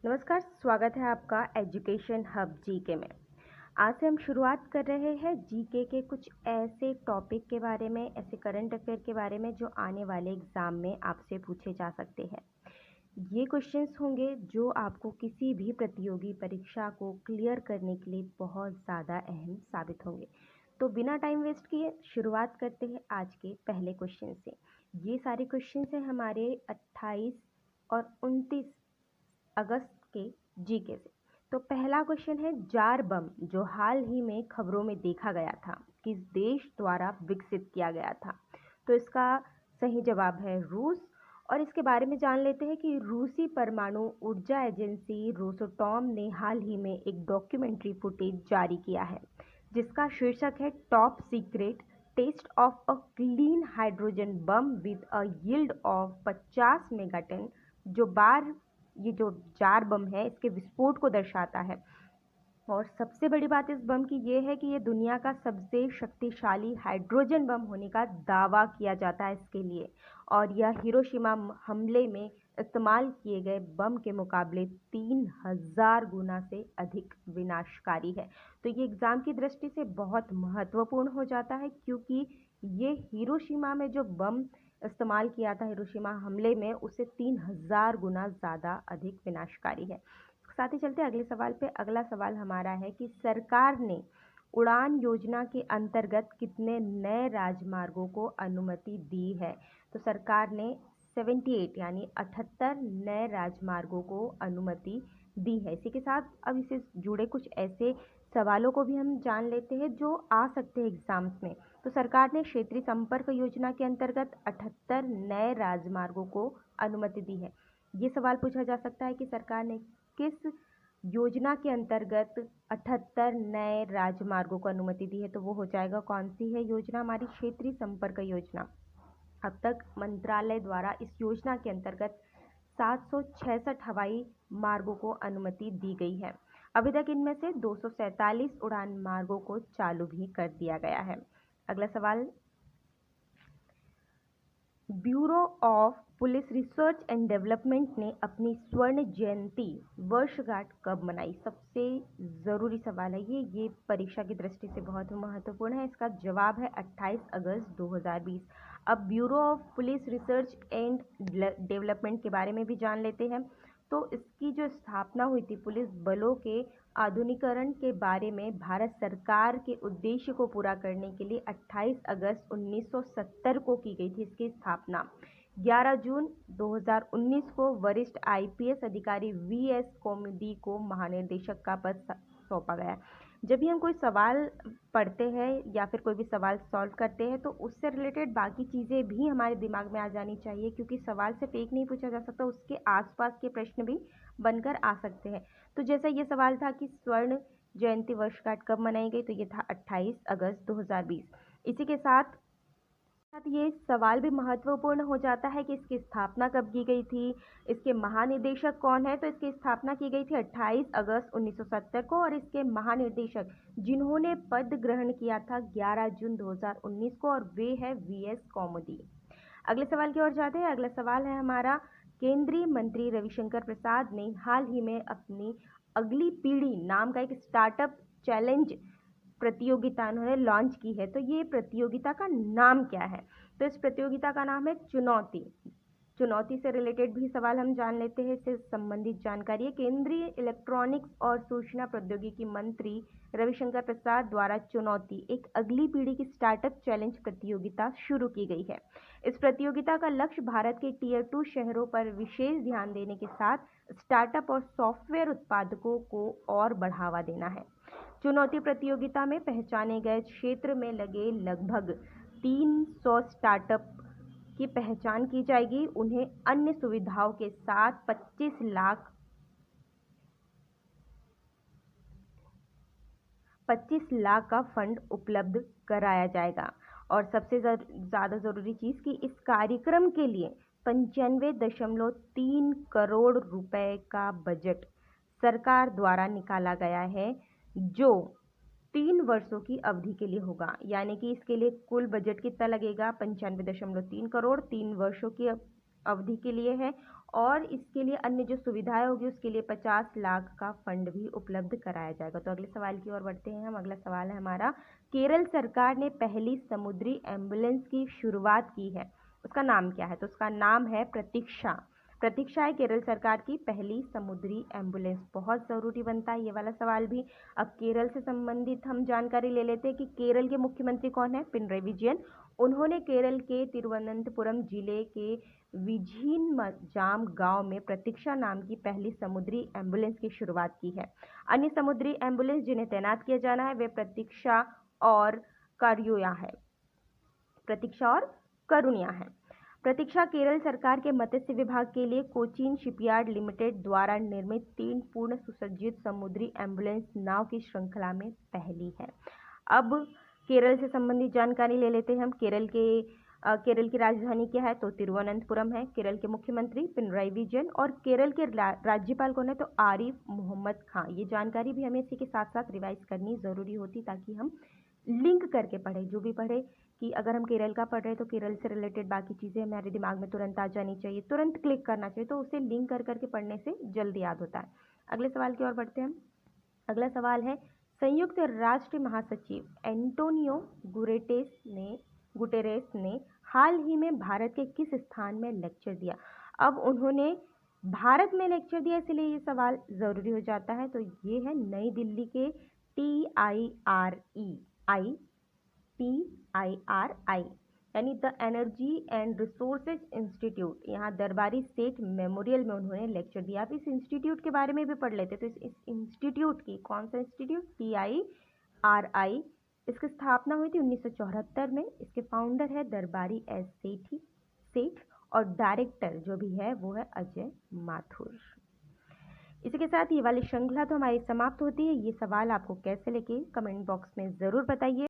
नमस्कार, स्वागत है आपका एजुकेशन हब जीके में। आज से हम शुरुआत कर रहे हैं जीके के कुछ ऐसे टॉपिक के बारे में, ऐसे करंट अफेयर के बारे में जो आने वाले एग्ज़ाम में आपसे पूछे जा सकते हैं। ये क्वेश्चंस होंगे जो आपको किसी भी प्रतियोगी परीक्षा को क्लियर करने के लिए बहुत ज़्यादा अहम साबित होंगे। तो बिना टाइम वेस्ट किए शुरुआत करते हैं आज के पहले क्वेश्चन से। ये सारे क्वेश्चंस हैं हमारे 28 और 29 अगस्त के जीके से। तो पहला क्वेश्चन है, जार बम जो हाल ही में खबरों में देखा गया था किस देश द्वारा विकसित किया गया था? तो इसका सही जवाब है रूस। और इसके बारे में जान लेते हैं कि रूसी परमाणु ऊर्जा एजेंसी रोसोटॉम ने हाल ही में एक डॉक्यूमेंट्री फुटेज जारी किया है जिसका शीर्षक है top secret test of a clean hydrogen bomb with a yield of 50 megaton, ये जो जार बम है इसके विस्फोट को दर्शाता है। और सबसे बड़ी बात इस बम की ये है कि ये दुनिया का सबसे शक्तिशाली हाइड्रोजन बम होने का दावा किया जाता है इसके लिए, और यह हिरोशिमा हमले में इस्तेमाल किए गए बम के मुकाबले 3000 गुना से अधिक विनाशकारी है। तो ये एग्ज़ाम की दृष्टि से बहुत महत्वपूर्ण हो जाता है क्योंकि ये हिरोशिमा में जो बम इस्तेमाल किया था हिरोशिमा हमले में, उससे 3000 गुना ज़्यादा अधिक विनाशकारी है। साथ ही चलते अगले सवाल पे। अगला सवाल हमारा है कि सरकार ने उड़ान योजना के अंतर्गत कितने नए राजमार्गों को अनुमति दी है? तो सरकार ने 78 यानी 78 नए राजमार्गों को अनुमति दी है। इसी के साथ अब इससे जुड़े कुछ ऐसे सवालों को भी हम जान लेते हैं जो आ सकते हैं एग्जाम्स में। तो सरकार ने क्षेत्रीय संपर्क योजना के अंतर्गत 78 नए राजमार्गों को अनुमति दी है। ये सवाल पूछा जा सकता है कि सरकार ने किस योजना के अंतर्गत 78 नए राजमार्गों को अनुमति दी है? तो वो हो जाएगा, कौन सी है योजना? हमारी क्षेत्रीय संपर्क योजना। अब तक मंत्रालय द्वारा इस योजना के अंतर्गत 766 हवाई मार्गों को अनुमति दी गई है। अभी तक इनमें से 247 उड़ान मार्गों को चालू भी कर दिया गया है। अगला सवाल, bureau of police research and development ने अपनी स्वर्ण जयंती वर्षगांठ कब मनाई? सबसे ज़रूरी सवाल है ये परीक्षा की दृष्टि से बहुत महत्वपूर्ण है। इसका जवाब है 28 अगस्त 2020। अब bureau of police research and development के बारे में भी जान लेते हैं। तो इसकी जो स्थापना हुई थी पुलिस बलों के आधुनिकीकरण के बारे में भारत सरकार के उद्देश्य को पूरा करने के लिए 28 अगस्त 1970 को की गई थी इसकी स्थापना। 11 जून 2019 को वरिष्ठ आईपीएस अधिकारी वीएस कोमदी को महानिदेशक का पद सौंपा गया। जब भी हम कोई सवाल पढ़ते हैं या फिर कोई भी सवाल सॉल्व करते हैं तो उससे रिलेटेड बाकी चीज़ें भी हमारे दिमाग में आ जानी चाहिए, क्योंकि सवाल सिर्फ एक नहीं पूछा जा सकता, उसके आसपास के प्रश्न भी बनकर आ सकते हैं। तो जैसा ये सवाल था कि स्वर्ण जयंती वर्षगांठ कब मनाई गई, तो ये था 28 अगस्त 2020। इसी के साथ ये सवाल भी महत्वपूर्ण हो जाता है कि इसकी स्थापना कब की गई थी, इसके महानिदेशक कौन है? तो इसकी स्थापना की गई थी 28 अगस्त 1970 को, और इसके महानिदेशक जिन्होंने पद ग्रहण किया था 11 जून 2019 को, और वे है वीएस कौमुदी। अगले सवाल की ओर जाते हैं। अगला सवाल है हमारा, केंद्रीय मंत्री रविशंकर प्रसाद ने हाल ही में अपनी अगली पीढ़ी नाम का एक स्टार्टअप चैलेंज प्रतियोगिता उन्होंने लॉन्च की है। तो ये प्रतियोगिता का नाम क्या है? तो इस प्रतियोगिता का नाम है चुनौती। चुनौती से रिलेटेड भी सवाल हम जान लेते हैं, इससे संबंधित जानकारी है। केंद्रीय इलेक्ट्रॉनिक्स और सूचना प्रौद्योगिकी मंत्री रविशंकर प्रसाद द्वारा चुनौती एक अगली पीढ़ी की स्टार्टअप चैलेंज प्रतियोगिता शुरू की गई है। इस प्रतियोगिता का लक्ष्य भारत के टीयर 2 शहरों पर विशेष ध्यान देने के साथ स्टार्टअप और सॉफ्टवेयर उत्पादकों को और बढ़ावा देना है। चुनौती प्रतियोगिता में पहचाने गए क्षेत्र में लगे लगभग 300 स्टार्टअप की पहचान की जाएगी। उन्हें अन्य सुविधाओं के साथ 25 लाख का फंड उपलब्ध कराया जाएगा। और सबसे ज़्यादा ज़रूरी चीज़ कि इस कार्यक्रम के लिए 95.3 करोड़ रुपए का बजट सरकार द्वारा निकाला गया है, जो 3 वर्षों की अवधि के लिए होगा। यानी कि इसके लिए कुल बजट कितना लगेगा? 95.3 करोड़ 3 वर्षों की अवधि के लिए है, और इसके लिए अन्य जो सुविधाएं होगी उसके लिए 50 लाख का फंड भी उपलब्ध कराया जाएगा। तो अगले सवाल की ओर बढ़ते हैं हम। अगला सवाल है हमारा, केरल सरकार ने पहली समुद्री एम्बुलेंस की शुरुआत की है, उसका नाम क्या है? तो उसका नाम है प्रतीक्षा। प्रतीक्षा है केरल सरकार की पहली समुद्री एम्बुलेंस। बहुत ज़रूरी बनता है ये वाला सवाल भी। अब केरल से संबंधित हम जानकारी ले लेते हैं कि केरल के मुख्यमंत्री कौन है? पिनराई विजयन। उन्होंने केरल के तिरुवनंतपुरम जिले के विझिनमजाम गांव में प्रतीक्षा नाम की पहली समुद्री एम्बुलेंस की शुरुआत की है। अन्य समुद्री एम्बुलेंस जिन्हें तैनात किया जाना है वे प्रतीक्षा और करुणा है। प्रतीक्षा और करुणा है। प्रतीक्षा केरल सरकार के मत्स्य विभाग के लिए कोचीन शिपयार्ड लिमिटेड द्वारा निर्मित 3 पूर्ण सुसज्जित समुद्री एम्बुलेंस नाव की श्रृंखला में पहली है। अब केरल से संबंधित जानकारी ले लेते हैं हम। केरल की राजधानी क्या है? तो तिरुवनंतपुरम है। केरल के मुख्यमंत्री पिनराई विजयन और केरल के राज्यपाल कौन है? तो आरिफ मोहम्मद खान। ये जानकारी भी हमें इसी के साथ साथ रिवाइज करनी ज़रूरी होती ताकि हम लिंक करके पढ़े, जो भी पढ़े कि अगर हम केरल का पढ़ रहे हैं तो केरल से रिलेटेड बाकी चीज़ें हमारे दिमाग में तुरंत आ जानी चाहिए, तुरंत क्लिक करना चाहिए, तो उसे लिंक कर करके पढ़ने से जल्दी याद होता है। अगले सवाल की ओर बढ़ते हैं हम। अगला सवाल है, संयुक्त राष्ट्र महासचिव एंटोनियो गुटेरेस ने हाल ही में भारत के किस स्थान में लेक्चर दिया? अब उन्होंने भारत में लेक्चर दिया, इसलिए ये सवाल ज़रूरी हो जाता है। तो ये है नई दिल्ली के TIRI यानी the energy and resources institute, यहाँ दरबारी सेठ मेमोरियल में उन्होंने लेक्चर दिया। आप इस इंस्टीट्यूट के बारे में भी पढ़ लेते। तो इस इंस्टीट्यूट की, कौन सा इंस्टीट्यूट? TIRI। इसकी स्थापना हुई थी 1974 में। इसके फाउंडर है दरबारी एस सेठ और डायरेक्टर जो भी है वो है अजय माथुर। इसी के साथ ये वाली श्रृंखला तो हमारी समाप्त होती है। ये सवाल आपको कैसे लगे कमेंट बॉक्स में ज़रूर बताइए।